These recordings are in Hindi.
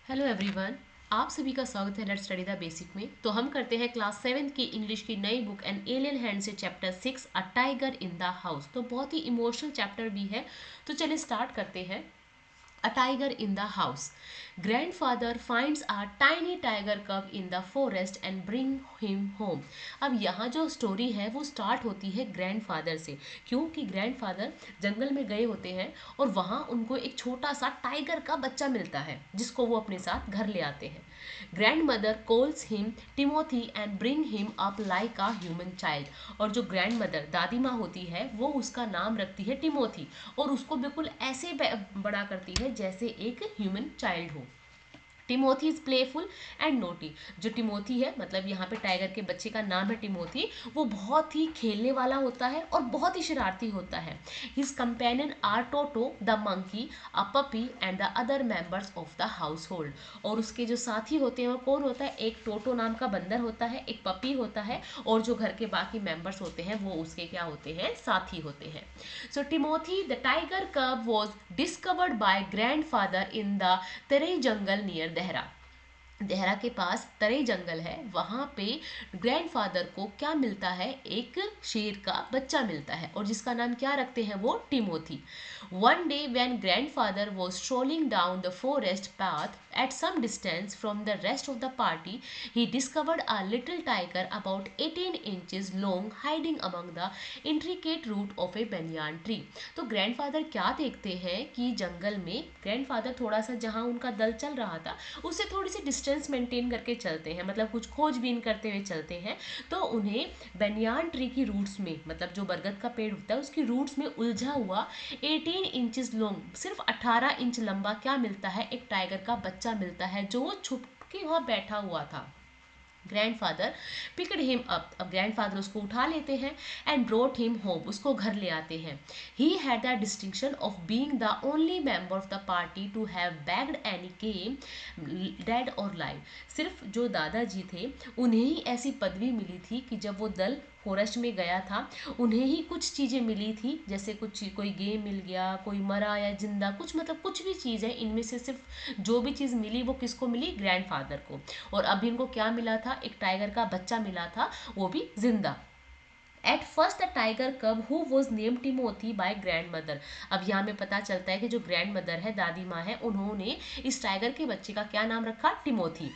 Hello everyone. आप सभी का स्वागत है लेट्स स्टडी द बेसिक में। तो हम करते हैं क्लास 7 की इंग्लिश की नई बुक एन एलियन हैंड से chapter 6 a tiger in the house. तो बहुत ही इमोशनल चैप्टर भी है। तो चलिए स्टार्ट करते हैं। A tiger in the house. Grandfather finds a tiny tiger cub in the forest and bring him home. अब यहाँ जो स्टोरी है वो स्टार्ट होती है ग्रैंडफादर से, क्योंकि ग्रैंडफादर जंगल में गए होते हैं और वहाँ उनको एक छोटा सा टाइगर का बच्चा मिलता है जिसको वो अपने साथ घर ले आते हैं। Grand mother calls him Timothy and bring him up like a human child. और जो ग्रैंड मदर दादी माँ होती है वो उसका नाम रखती है टिमोथी और उसको बिल्कुल ऐसे बड़ा करती है जैसे एक ह्यूमन चाइल्ड हो। Timothy is playful and naughty. जो टिमोथी है मतलब यहाँ पे टाइगर के बच्चे का नाम है टिमोथी, वो बहुत ही खेलने वाला होता है और बहुत ही शरारती होता है। His companion are Toto the monkey, a puppy and the other members of the household. और उसके जो साथी होते हैं वो कौन होता है? एक टोटो नाम का बंदर होता है, एक पपी होता है और जो घर के बाकी मेंबर्स होते हैं वो उसके क्या होते हैं? साथी होते हैं। सो टिमोथी द टाइगर कब was discovered by grandfather in the तेरे जंगल नियर देहरा। देहरा के पास तरई जंगल है, वहां पे ग्रैंडफादर को क्या मिलता है? एक शेर का बच्चा मिलता है और जिसका नाम क्या रखते हैं? वो Timothy. One day when grandfather was strolling down the forest path at some distance from the rest of the party, he discovered a little tiger about 18 inches long hiding among the intricate root of a banyan tree. तो ग्रैंडफादर क्या देखते हैं कि जंगल में ग्रैंडफादर थोड़ा सा जहाँ उनका दल चल रहा था उससे थोड़ी सी डिस्टेंस मेंटेन करके चलते हैं, मतलब कुछ खोजबीन करते हुए चलते हैं। तो उन्हें बेनियान ट्री की रूट्स में, मतलब जो बरगद का पेड़ होता है उसकी रूट्स में उलझा हुआ 18 इंचेस लॉन्ग, सिर्फ 18 इंच लंबा क्या मिलता है? एक टाइगर का बच्चा मिलता है जो छुप के वहाँ बैठा हुआ था। Grandfather picked him up. अब ग्रैंडफादर उसको उठा लेते हैं एंड ब्रोट हिम होम, उसको घर ले आते हैं। He had the distinction of being the only member of the party to have bagged any game dead और लाइव। सिर्फ जो दादाजी थे उन्हें ही ऐसी पदवी मिली थी कि जब वो दल फॉरेस्ट में गया था उन्हें ही कुछ चीज़ें मिली थी, जैसे कुछ कोई गेम मिल गया, कोई मरा या जिंदा, कुछ मतलब कुछ भी चीज़ है इनमें से सिर्फ जो भी चीज़ मिली वो किसको मिली? ग्रैंडफादर को। और अभी इनको क्या मिला था? एक टाइगर का बच्चा मिला था, वो भी जिंदा। एट फर्स्ट द टाइगर कब who was name Timothy by grand mother. अब यहाँ में पता चलता है कि जो ग्रैंड मदर है, दादी माँ है, उन्होंने इस टाइगर के बच्चे का क्या नाम रखा? Timothy.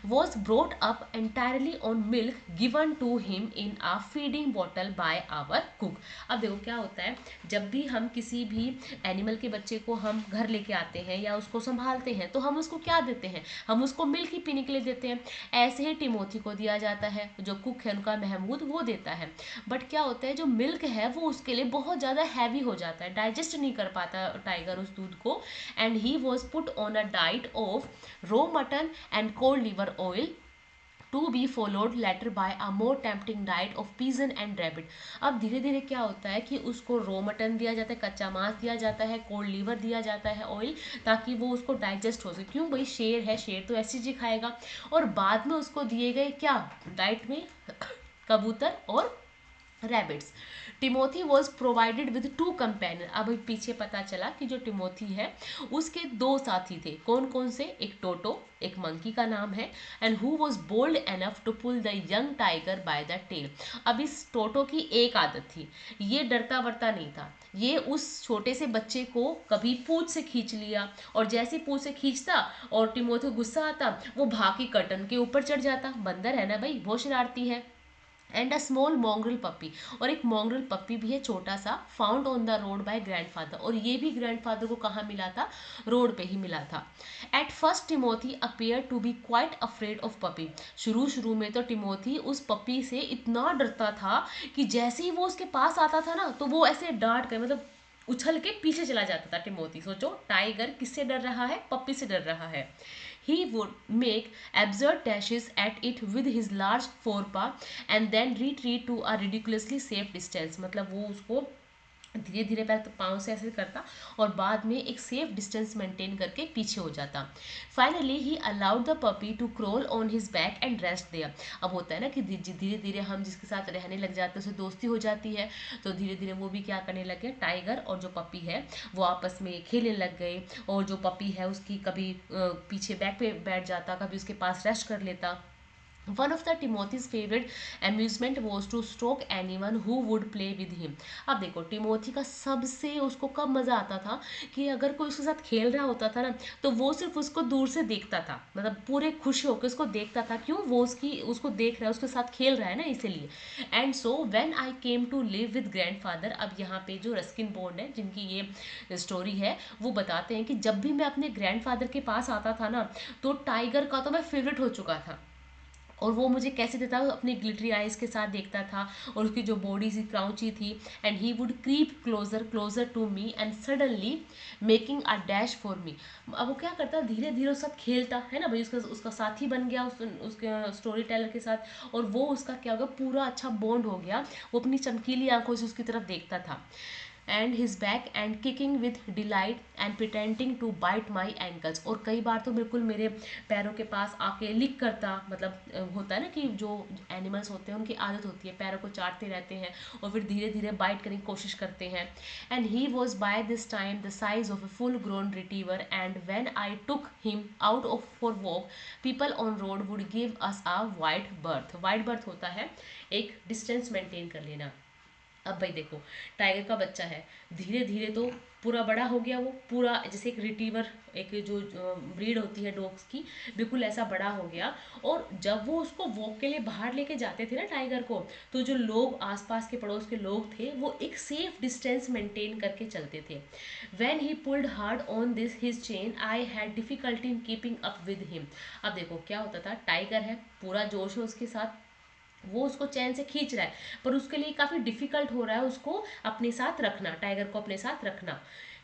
Was brought up entirely on milk given to him in a feeding bottle by our cook. अब देखो क्या होता है, जब भी हम किसी भी एनिमल के बच्चे को हम घर लेके आते हैं या उसको संभालते हैं तो हम उसको क्या देते हैं? हम उसको मिल्क ही पीने के लिए देते हैं। ऐसे ही टिमोथी को दिया जाता है, जो कुक है उनका महमूद वो देता है। बट क्या होता है, जो मिल्क है वो उसके लिए बहुत ज़्यादा हैवी हो जाता है, डाइजेस्ट नहीं कर पाता टाइगर उस दूध को। And he was put on a diet of raw mutton and cold liver oil to be followed later by a more tempting diet of pigeon and rabbit. अब धीरे धीरे क्या होता है कि उसको रो मटन दिया जाता है, कच्चा मांस दिया जाता है, कोल्ड लीवर दिया जाता है ऑयल, ताकि वो उसको डाइजेस्ट हो सके। क्यों भाई, शेर है, शेर तो ऐसी चीज खाएगा। और बाद में उसको दिए गए क्या डाइट में? कबूतर और rabbits. Timothy was provided with two companion. अब पीछे पता चला कि जो टिमोथी है उसके दो साथी थे। कौन कौन से? एक टोटो, एक मंकी का नाम है, and who was bold enough to pull the young tiger by the tail. अब इस टोटो की एक आदत थी, ये डरता वरता नहीं था। ये उस छोटे से बच्चे को कभी पूंछ से खींच लिया और जैसे पूंछ से खींचता और टिमोथी को गुस्सा आता, वो भाग के कर्टन के ऊपर चढ़ जाता। बंदर है ना भाई, बहुत शरारती है। एंड अ स्मॉल मॉन्ग्रल पप्पी, और एक मॉन्ग्रल पप्पी भी है छोटा सा, found on the road by grandfather. और ये भी ग्रैंडफादर को कहाँ मिला था? रोड पे ही मिला था। At first Timothy appear to be quite afraid of puppy. शुरू शुरू में तो टिमोथी उस पपी से इतना डरता था कि जैसे ही वो उसके पास आता था ना तो वो ऐसे डांट कर, मतलब उछल के पीछे चला जाता था। टिमोथी, सोचो टाइगर किससे डर रहा है? पप्पी से डर रहा है। He would make absurd dashes at it with his large forepaw and then retreat to a ridiculously safe distance। मतलब वो उसको धीरे धीरे पहले तो पाँव से ऐसे करता और बाद में एक सेफ डिस्टेंस मेंटेन करके पीछे हो जाता। Finally he allowed the puppy to crawl on his back and rest there. अब होता है ना कि धीरे धीरे हम जिसके साथ रहने लग जाते हैं उससे दोस्ती हो जाती है, तो धीरे धीरे वो भी क्या करने लगे, टाइगर और जो पपी है वो आपस में खेलने लग गए। और जो पपी है उसकी कभी पीछे बैक पे बैठ जाता, कभी उसके पास रेस्ट कर लेता। One of the Timothy's favorite amusement was to stroke anyone who would play with him। अब देखो टिमोथी का सबसे उसको कब मजा आता था कि अगर कोई उसके साथ खेल रहा होता था ना, तो वो सिर्फ उसको दूर से देखता था, मतलब पूरे खुश होकर उसको देखता था। क्यों? वो उसको देख रहा है, उसके साथ खेल रहा है ना, इसीलिए। And so when I came to live with grandfather, अब यहाँ पे जो रस्किन बॉन्ड है जिनकी ये स्टोरी है, वो बताते हैं कि जब भी मैं अपने ग्रैंडफादर के पास आता था ना, तो टाइगर का तो मैं फेवरेट हो चुका था। और वो मुझे कैसे देता, अपने ग्लिटरी आइज के साथ देखता था, और उसकी जो बॉडी सी क्राउची थी। And he would creep closer closer to me and suddenly making a dash for me. अब वो क्या करता, धीरे धीरे उसके साथ खेलता है ना भाई, उसका साथी बन गया उसके स्टोरी टेलर के साथ, और वो उसका क्या हो गया, पूरा अच्छा बॉन्ड हो गया। वो अपनी चमकीली आंखों से उसकी तरफ देखता था। And his back and kicking with delight and pretending to bite my ankles. और कई बार तो बिल्कुल मेरे पैरों के पास आके लिक करता, मतलब होता है ना कि जो एनिमल्स होते हैं उनकी आदत होती है पैरों को चाटते रहते हैं और फिर धीरे धीरे बाइट करने की कोशिश करते हैं। And he was by this time the size of a full grown retriever, and when I took him out of for walk, people on road would give us a wide berth। Wide birth होता है एक डिस्टेंस मेंटेन कर लेना। अब भाई देखो, टाइगर का बच्चा है, धीरे धीरे तो पूरा बड़ा हो गया, वो पूरा जैसे एक रिट्रीवर, एक जो ब्रीड होती है डॉग्स की, बिल्कुल ऐसा बड़ा हो गया। और जब वो उसको वॉक के लिए बाहर लेके जाते थे ना टाइगर को, तो जो लोग आसपास के पड़ोस के लोग थे वो एक सेफ डिस्टेंस मेंटेन करके चलते थे। When he pulled hard on this his chain I had difficulty in keeping up with him. अब देखो क्या होता था, टाइगर है, पूरा जोश है उसके साथ, वो उसको चैन से खींच रहा है, पर उसके लिए काफ़ी डिफिकल्ट हो रहा है उसको अपने साथ रखना, टाइगर को अपने साथ रखना।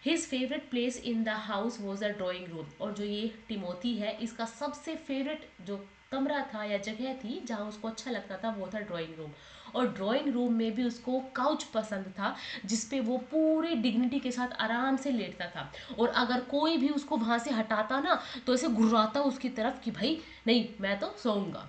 His favourite place in the house was a drawing room. और जो ये टिमोथी है, इसका सबसे फेवरेट जो कमरा था या जगह थी जहाँ उसको अच्छा लगता था, वो था ड्राइंग रूम। और ड्राइंग रूम में भी उसको काउच पसंद था, जिसपे वो पूरी डिग्निटी के साथ आराम से लेटता था। और अगर कोई भी उसको वहाँ से हटाता ना, तो ऐसे घुर्राता उसकी तरफ कि भाई नहीं, मैं तो सोऊंगा।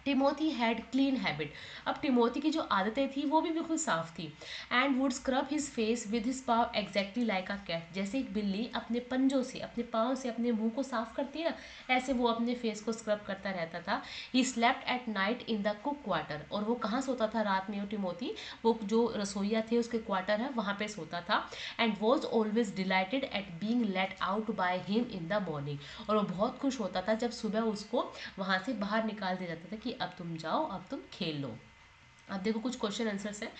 Timothy had clean habit. अब टिमोथी की जो आदतें थी वो भी बिल्कुल साफ थी। And would scrub his face with his paw exactly like a cat. जैसे एक बिल्ली अपने पंजों से, अपने पाँव से अपने मुंह को साफ करती है ना, ऐसे वो अपने फेस को स्क्रब करता रहता था। He slept at night in the cook quarter. और वो कहाँ सोता था रात में वो टिमोथी, वो जो रसोईया थे उसके क्वार्टर है वहाँ पे सोता था। And was always dilated eight being let out by him in the morning. और वो बहुत खुश होता था जब सुबह उसको वहाँ से बाहर निकाल दिया जाता था कि अब तुम जाओ, अब तुम खेल लो। अब देखो कुछ क्वेश्चन आंसर्स हैं।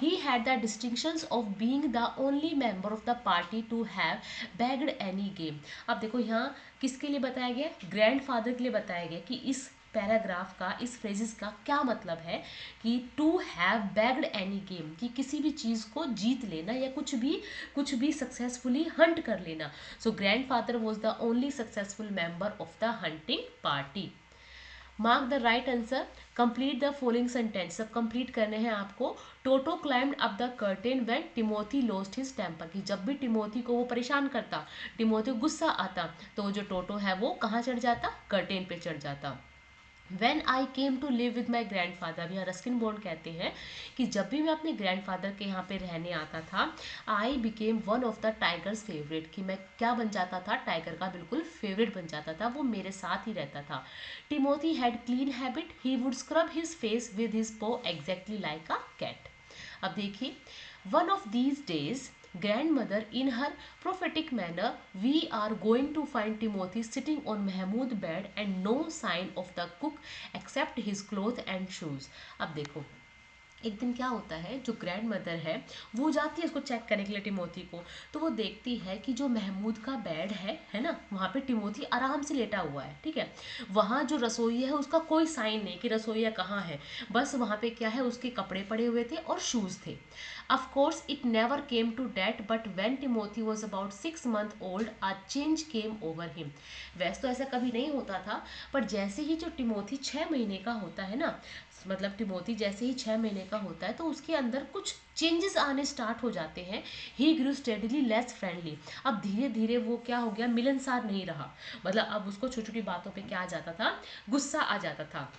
He had the distinctions of being the only member of the party to have bagged any game. अब देखो यहाँ किसके लिए बताया गया, ग्रैंडफादर के लिए बताया गया कि इस पैराग्राफ का, इस फ्रेजेस का क्या मतलब है कि to have bagged any game, कि किसी भी चीज़ को जीत लेना या कुछ भी सक्सेसफुली हंट कर लेना। So grandfather was the only successful member of the hunting party. Mark the right answer, complete the following sentence. सब कंप्लीट करने हैं आपको। Toto climbed up the curtain when Timothy lost his temper. कि जब भी टिमोथी को वो परेशान करता, टिमोथी को गुस्सा आता, तो जो टोटो है वो कहाँ चढ़ जाता, कर्टेन पे चढ़ जाता। When I came to live with my grandfather, यहाँ रस्किन बॉन्ड कहते हैं कि जब भी मैं अपने ग्रैंडफादर के यहाँ पे रहने आता था, I became one of the tigers favourite. कि मैं क्या बन जाता था, टाइगर का बिल्कुल फेवरेट बन जाता था, वो मेरे साथ ही रहता था। Timothy had clean habit, he would scrub his face with his पो एग्जैक्टली लाइक अ कैट। अब देखिए, one of these days grandmother, in her prophetic manner, we are going to find Timothy sitting on Mahmud bed and no sign of the cook except his clothes and shoes। अब देखो, एक दिन क्या होता है, जो ग्रैंड मदर है वो जाती है इसको चेक करने के लिए टिमोथी को, तो वो देखती है कि जो महमूद का बेड है ना, वहाँ पे टिमोथी आराम से लेटा हुआ है, ठीक है। वहाँ जो रसोई है उसका कोई साइन नहीं कि रसोईया कहाँ है, बस वहाँ पे क्या है, उसके कपड़े पड़े हुए थे और शूज़ थे। Of course, it never came to that, but when Timothy was about 6 months old, a change came over him. वैसे तो ऐसा कभी नहीं होता था, पर जैसे ही जो टिमोथी 6 महीने का होता है ना, मतलब टिमोथी जैसे ही 6 महीने का होता है तो उसके अंदर कुछ चेंजेस आने स्टार्ट हो जाते हैं. ही ग्रू स्टेडली लेस फ्रेंडली. अब धीरे धीरे वो क्या हो गया, मिलनसार नहीं रहा. मतलब अब उसको छोटी छोटी बातों पे क्या आ जाता था, गुस्सा आ जाता था.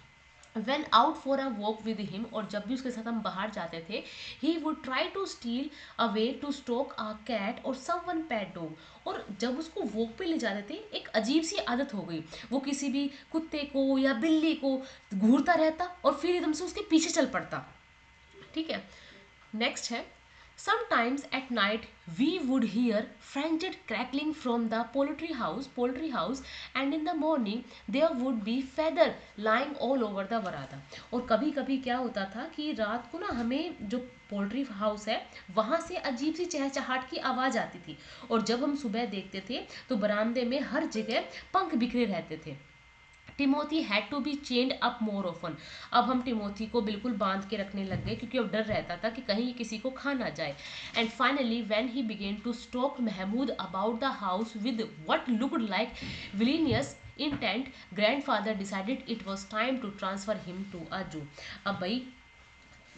Went out for a walk with him, और जब भी उसके साथ हम बाहर जाते थे, he would try to steal away to stalk a cat और सम वन पेट डॉग. और जब उसको वॉक पे ले जाते थे, एक अजीब सी आदत हो गई, वो किसी भी कुत्ते को या बिल्ली को घूरता रहता और फिर एकदम से उसके पीछे चल पड़ता. ठीक है. नेक्स्ट है, sometimes at night we would hear frantic crackling from the poultry house, and in the morning there would be feather lying all over the veranda. और कभी कभी क्या होता था कि रात को ना हमें जो पोल्ट्री हाउस है वहां से अजीब सी चहचहाट की आवाज आती थी, और जब हम सुबह देखते थे तो बरामदे में हर जगह पंख बिखरे रहते थे. Timothy had to be chained up more often. अब हम टिमोथी को बिल्कुल बांध के रखने लग गए, क्योंकि अब डर रहता था कि कहीं ये किसी को खा ना जाए. And finally when he began to stalk Mahmood about the house with what looked like villainous intent, grandfather decided it was time to transfer him to a zoo. अब भाई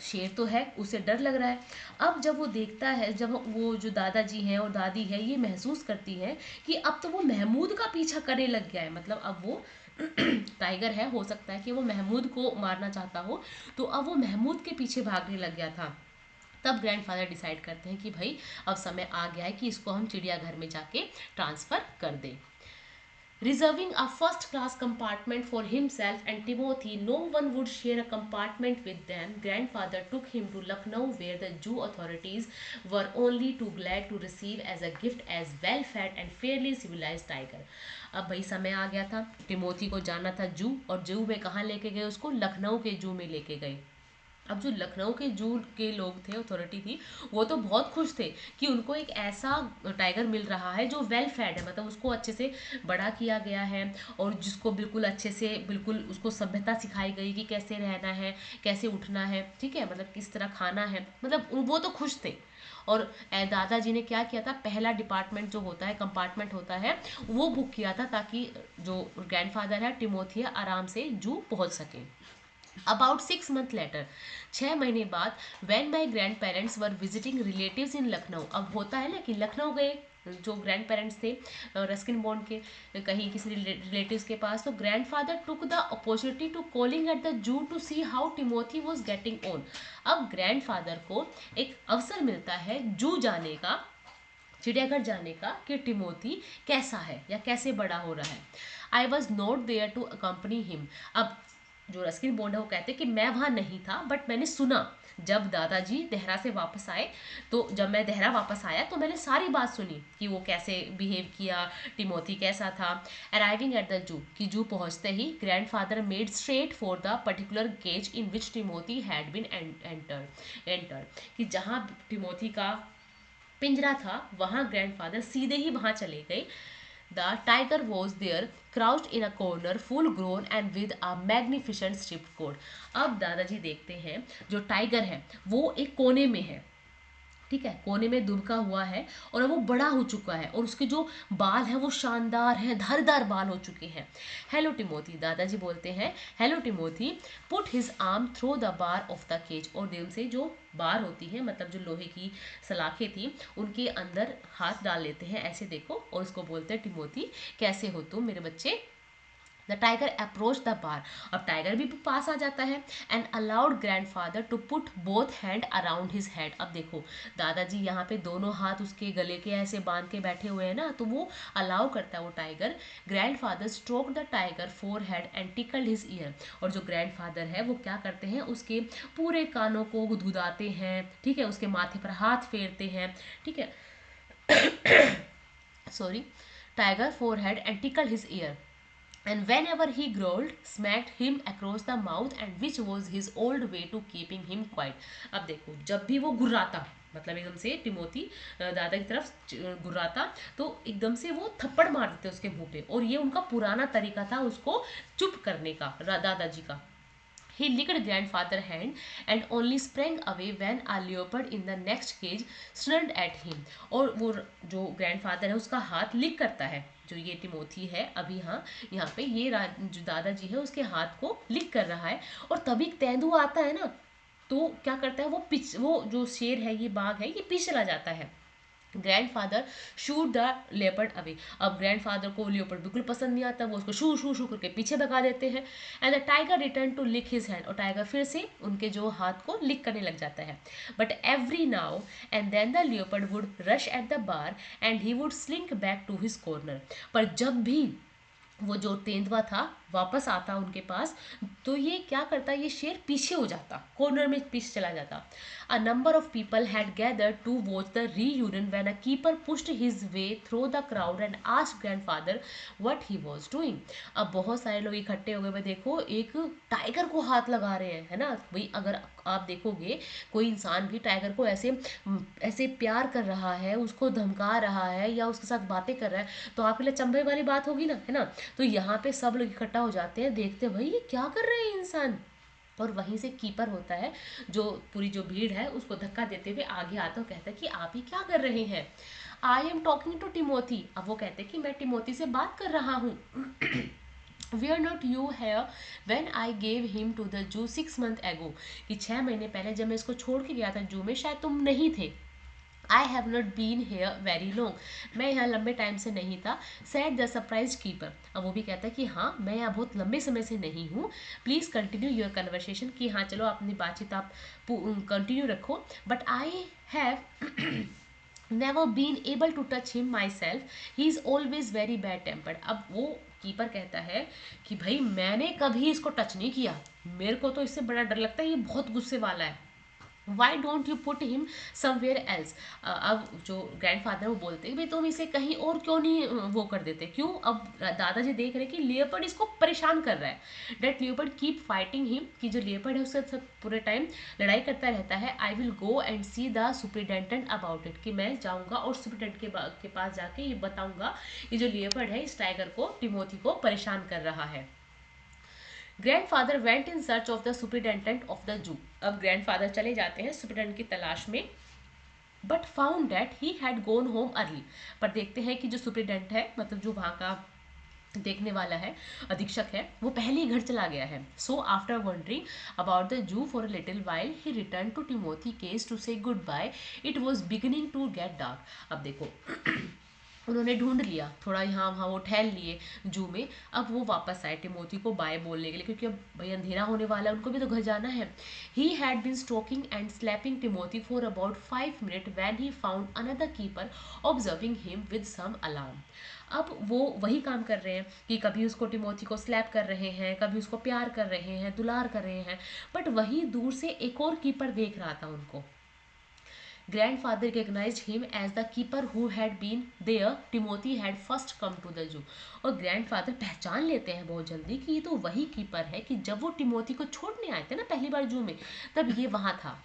शेर तो है, उसे डर लग रहा है. अब जब वो देखता है, जब वो जो दादाजी हैं और दादी है ये महसूस करती है कि अब तो वो महमूद का पीछा करने लग गया है, मतलब अब वो टाइगर है, हो सकता है कि वो महमूद को मारना चाहता हो, तो अब वो महमूद के पीछे भागने लग गया था. तब ग्रैंडफादर डिसाइड करते हैं कि भाई अब समय आ गया है कि इसको हम चिड़ियाघर में जाके ट्रांसफर कर दें. Reserving a first class compartment for himself and Timothy, no one would share a compartment with them. Grandfather took him to Lucknow, where the Jew authorities were only too glad to receive as a gift as well-fed and fairly civilized tiger. अब भाई समय आ गया था, टिमोथी को जाना था जू, और जू में कहाँ लेके गए उसको, लखनऊ के जू में लेके गए. अब जो लखनऊ के जू के लोग थे, अथॉरिटी थी, वो तो बहुत खुश थे कि उनको एक ऐसा टाइगर मिल रहा है जो वेल फेड है, मतलब उसको अच्छे से बड़ा किया गया है, और जिसको बिल्कुल अच्छे से बिल्कुल उसको सभ्यता सिखाई गई कि कैसे रहना है, कैसे उठना है, ठीक है, मतलब किस तरह खाना है, मतलब वो तो खुश थे. और दादाजी ने क्या किया था, पहला डिपार्टमेंट जो होता है, कंपार्टमेंट होता है, वो बुक किया था ताकि जो ग्रैंडफादर है टिमोथी आराम से जू पहुंच सके. About 6 months later, 6 महीने बाद, when my grandparents were visiting relatives in Lucknow. अब होता है ना कि लखनऊ गए जो ग्रैंड पेरेंट्स थे रस्किन बॉन्ड के, कहीं किसी रिलेटिव्स के पास, तो grandfather took the opportunity to calling at the zoo to see how Timothy was getting on. अब ग्रैंडफादर को एक अवसर मिलता है जू जाने का, चिड़ियाघर जाने का, कि टिमोथी कैसा है या कैसे बड़ा हो रहा है. I was not there to accompany him. अब जो रस्किन बॉन्ड है वो कहते हैं कि मैं वहाँ नहीं था, बट मैंने सुना जब दादाजी देहरा से वापस आए, तो जब मैं देहरा वापस आया तो मैंने सारी बात सुनी कि वो कैसे बिहेव किया, टिमोथी कैसा था. अराइविंग एट द जू, कि जू पहुंचते ही grandfather made straight for the particular cage in which Timothy had been entered. कि जहाँ टिमोथी का पिंजरा था वहाँ ग्रैंडफादर सीधे ही वहाँ चले गए. The tiger was there, crouched in a corner, full grown and with a magnificent striped coat. अब दादाजी देखते हैं जो टाइगर है वो एक कोने में है, ठीक है, कोने में दुबका हुआ है, और वो बड़ा हो चुका है, और उसके जो बाल हैं वो शानदार हैं, धारदार बाल हो चुके हैं. हेलो टिमोथी, दादाजी बोलते हैं, hello Timothy, put his arm through the bar of the cage. और देव से जो बार होती है, मतलब जो लोहे की सलाखें थी, उनके अंदर हाथ डाल लेते हैं, ऐसे देखो, और उसको बोलते हैं, टिमोथी कैसे हो तुम मेरे बच्चे. The tiger approach the bar. अब टाइगर भी पास आ जाता है, and allowed grandfather to put both hand around his head. अब देखो दादाजी यहाँ पे दोनों हाथ उसके गले के ऐसे बांध के बैठे हुए हैं ना, तो वो अलाउ करता है वो tiger. Grandfather stroke the tiger four head and tickled his year. और जो ग्रैंडफादर है वो क्या करते हैं, उसके पूरे कानों को गुदगुदाते हैं, ठीक है, उसके माथे पर हाथ फेरते हैं, ठीक है, sorry, tiger four head and tickled his year. And whenever he growled, smacked him across the mouth, and which was his old way to keeping him quiet. अब देखो जब भी वो गुर्राता, मतलब एकदम से टिमोथी दादा की तरफ गुर्राता, तो एकदम से वो थप्पड़ मार देते उसके मुंह पे, और ये उनका पुराना तरीका था उसको चुप करने का, दादाजी का. He licked grandfather's hand and only sprang away when a leopard in the next cage snarled at him. और वो जो ग्रैंडफादर है उसका हाथ लिक करता है, जो ये टिमोथी है अभी, हाँ यहाँ पे ये जो दादाजी है उसके हाथ को लिक कर रहा है, और तभी तेंदुआ आता है ना, तो क्या करता है वो जो शेर है, ये बाघ है, ये पीछे चला जाता है। Grandfather shoot the leopard away. अब ग्रैंडफादर को लेपर्ड बिल्कुल पसंद नहीं आता, वो उसको शू शू शू करके पीछे भगा देते हैं। And the tiger return to lick his hand, और टाइगर फिर से उनके जो हाथ को लिक करने लग जाता है। But every now and then the leopard would rush at the bar and he would slink back to his corner. पर जब भी वो जो तेंदुआ था वापस आता उनके पास, तो ये क्या करता, ये शेर पीछे हो जाता, कॉर्नर में पीछे चला जाता। A number of people had gathered to watch the reunion when a keeper pushed his way through the crowd and asked grandfather what he was doing. अब बहुत सारे लोग इकट्ठे हो गए, भाई देखो एक टाइगर को हाथ लगा रहे हैं, है ना। भाई अगर आप देखोगे कोई इंसान भी टाइगर को ऐसे ऐसे प्यार कर रहा है, उसको धमका रहा है या उसके साथ बातें कर रहा है, तो आपके लिए चंभे वाली बात होगी ना, है ना। तो यहाँ पे सब लोग इकट्ठा हो जाते हैं, देखते हैं भाई ये क्या कर रहे हैं इंसान। और वहीं से कीपर होता है, जो पूरी जो भीड़ है उसको धक्का देते हुए आगे आता है, कहता है कि आप ही क्या कर रहे हैं। I am talking to Timothy. अब वो कहते हैं कि मैं टिमोथी से बात कर रहा हूँ। Were not you here when I gave him to the Jew 6 months ago? कि 6 महीने पहले जब मैं इसको छोड़ के गया था जू में, शायद तुम नहीं थे। I have not been here very long, मैं यहाँ लंबे टाइम से नहीं था। Said the surprise keeper. अब वो भी कहता है कि हाँ मैं यहाँ बहुत लंबे समय से नहीं हूँ, प्लीज़ कंटिन्यू योर कन्वर्सेशन, कि हाँ चलो अपनी बातचीत आप कंटिन्यू रखो। But I have never been able to touch him myself, he is always very bad tempered. अब वो कीपर कहता है कि भाई मैंने कभी इसको टच नहीं किया, मेरे को तो इससे बड़ा डर लगता है, ये बहुत गुस्से वाला है। Y don't you put him somewhere else. अब जो ग्रैंडफादर वो बोलते हैं भाई तुम इसे कहीं और क्यों नहीं वो कर देते, क्यों। अब दादाजी देख रहे हैं कि लेपर्ड इसको परेशान कर रहा है। That leopard keep fighting him, कि जो लेपर्ड है उसके साथ पूरे टाइम लड़ाई करता रहता है। I will go and see the superintendent about it, कि मैं जाऊंगा और सुपरिटेंडेंट के पास जाके ये बताऊंगा कि जो लेपर्ड है इस टाइगर को, टिमोथी को परेशान कर रहा है। Grandfather went in search of the superintendent of the zoo. अब ग्रैंडफादर चले जाते हैं सुपरिटेंडेंट की तलाश में, but found that he had gone home early. पर देखते हैं कि जो सुपरिटेंडेंट है, मतलब जो वहाँ का देखने वाला है, अधीक्षक है, वो पहले ही घर चला गया है। So after wandering about the zoo for a little while he return to Timothy cage to say goodbye. It was beginning to get dark. अब देखो उन्होंने ढूंढ लिया, थोड़ा यहाँ वहाँ वो ठहल लिए जू में। अब वो वापस आए टिमोथी को बाय बोलने के लिए, क्योंकि अब भाई अंधेरा होने वाला है, उनको भी तो घर जाना है। He had been stroking and slapping Timothy for about 5 minute when he found another keeper observing him with some alarm. अब वो वही काम कर रहे हैं कि कभी उसको टिमोथी को स्लैप कर रहे हैं, कभी उसको प्यार कर रहे हैं, दुलार कर रहे हैं, बट वहीं दूर से एक और कीपर देख रहा था उनको। Grandfather recognized him as the keeper who had been there. Timothy had first come to the zoo. और ग्रैंडफादर पहचान लेते हैं बहुत जल्दी कि ये तो वही कीपर है कि जब वो टिमोथी को छोड़ने आए थे ना पहली बार जू में, तब ये वहाँ था।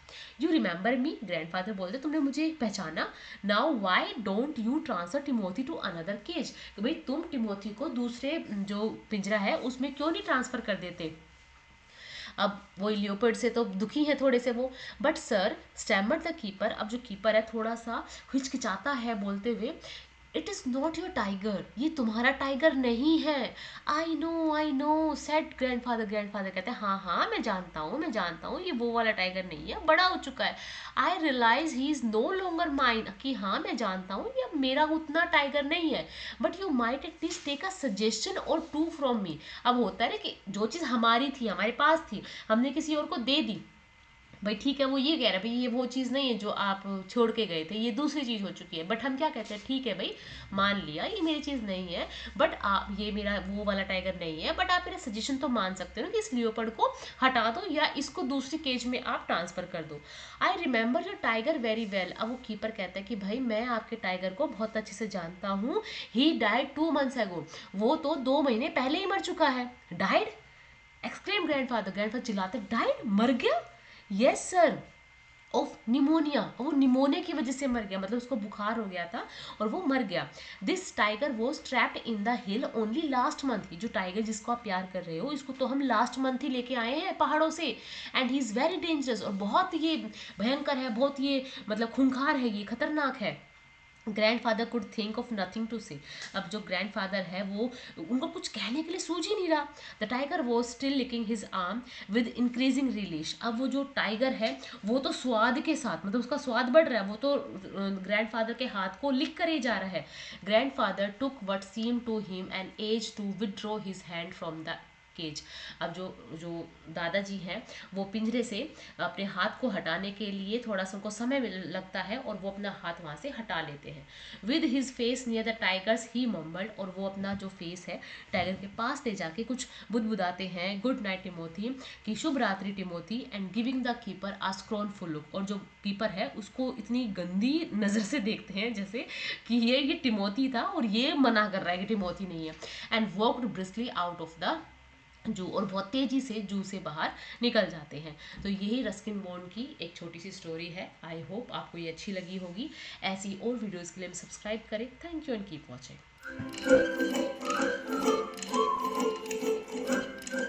यू रिमेंबर मी, ग्रैंडफादर बोलते तुमने मुझे पहचाना। Now why don't you transfer Timothy to another cage, कि भाई तुम टिमोथी को दूसरे जो पिंजरा है उसमें क्यों नहीं ट्रांसफर कर देते। अब वो लियोपर्ड से तो दुखी है थोड़े से वो। But sir stammered the keeper. अब जो कीपर है थोड़ा सा हिचकिचाता है बोलते हुए, it is not your tiger, ये तुम्हारा टाइगर नहीं है। I know said grandfather. Grandfather कहते हैं हाँ हाँ मैं जानता हूँ ये वो वाला टाइगर नहीं है, बड़ा हो चुका है। I realise he is no longer mine, कि हाँ मैं जानता हूँ ये मेरा उतना टाइगर नहीं है। But you might at least take a suggestion और टू फ्रॉम मी। अब होता है ना कि जो चीज़ हमारी थी, हमारे पास थी, हमने किसी और को दे दी, भाई ठीक है वो ये कह रहा है भाई ये वो चीज़ नहीं है जो आप छोड़ के गए थे, ये दूसरी चीज़ हो चुकी है। बट हम क्या कहते हैं, ठीक है भाई मान लिया ये मेरी चीज़ नहीं है, बट आप ये मेरा वो वाला टाइगर नहीं है, बट आप मेरा सजेशन तो मान सकते हो ना कि इस लियोपर्ड को हटा दो या इसको दूसरी केज में आप ट्रांसफ़र कर दो। I remember your tiger very well. अब वो कीपर कहता है कि भाई मैं आपके टाइगर को बहुत अच्छे से जानता हूँ। ही डाइड 2 months ago, वो तो 2 महीने पहले ही मर चुका है। Died exclaim grandfather. ग्रैंडफादर चिल्लाते, डाइड, मर गया? यस सर, ऑफ निमोनिया, वो निमोनिया की वजह से मर गया, मतलब उसको बुखार हो गया था और वो मर गया। This tiger was trapped in the hill only last month, जो टाइगर जिसको आप प्यार कर रहे हो इसको तो हम लास्ट मंथ ही लेके आए हैं पहाड़ों से, and he is very dangerous, और बहुत ये भयंकर है, बहुत ये मतलब खूंखार है, ये खतरनाक है। Grandfather could think of nothing to say, अब जो ग्रैंडफादर है वो, उनको कुछ कहने के लिए सूझ ही नहीं रहा। The tiger was still licking his arm with increasing relish, अब वो जो टाइगर है वो तो स्वाद के साथ, मतलब उसका स्वाद बढ़ रहा है, वो तो ग्रैंडफादर के हाथ को लिक करे जा रहा है। Grandfather took what seem to him an age to withdraw his hand from the cage, अब जो जो दादाजी हैं वो पिंजरे से अपने हाथ को हटाने के लिए थोड़ा सा उनको समय लगता है और वो अपना हाथ वहाँ से हटा लेते हैं। With his face near the tiger's he mumbled, और वो अपना जो फेस है टाइगर के पास ले जाके कुछ बुदबुदाते हैं, गुड नाइट टिमोथी, कि शुभ रात्रि Timothy, and giving the keeper a scornful look, और जो कीपर है उसको इतनी गंदी नज़र से देखते हैं जैसे कि ये टिमोथी था और ये मना कर रहा है कि टिमोथी नहीं है, and walked briskly out of the zoo, और बहुत तेजी से जू से बाहर निकल जाते हैं। तो यही रस्किन बॉन्ड की एक छोटी सी स्टोरी है। आई होप आपको ये अच्छी लगी होगी। ऐसी और वीडियोस के लिए सब्सक्राइब करें। Thank you and keep watching.